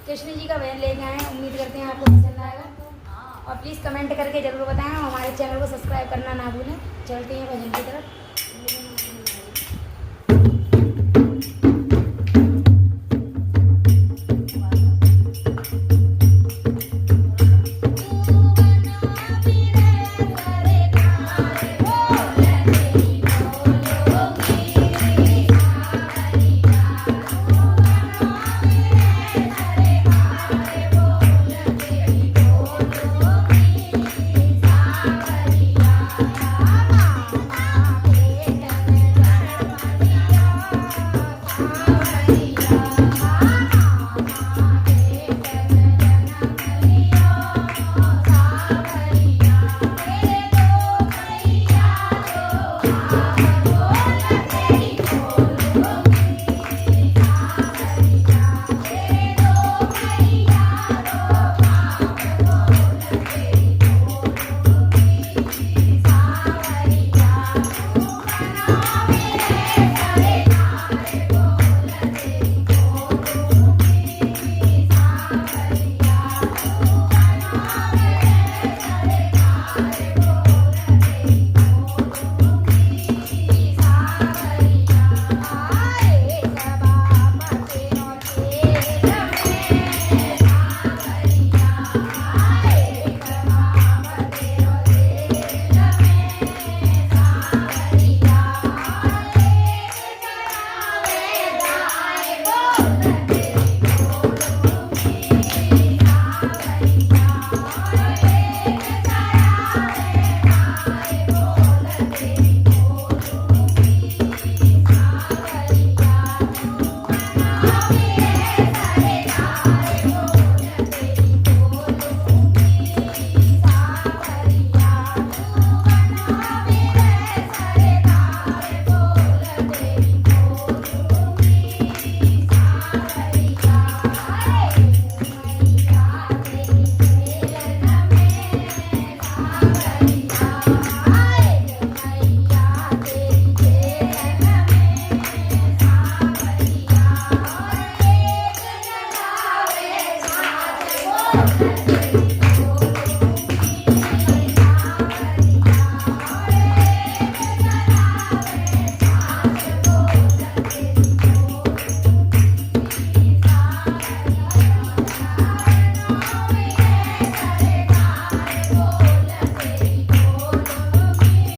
कृष्ण जी का भजन लेके आए हैं, उम्मीद करते हैं आपको पसंद आएगा और प्लीज़ कमेंट करके ज़रूर बताएं, हमारे चैनल को सब्सक्राइब करना ना भूलें। चलते हैं भजन की तरफ।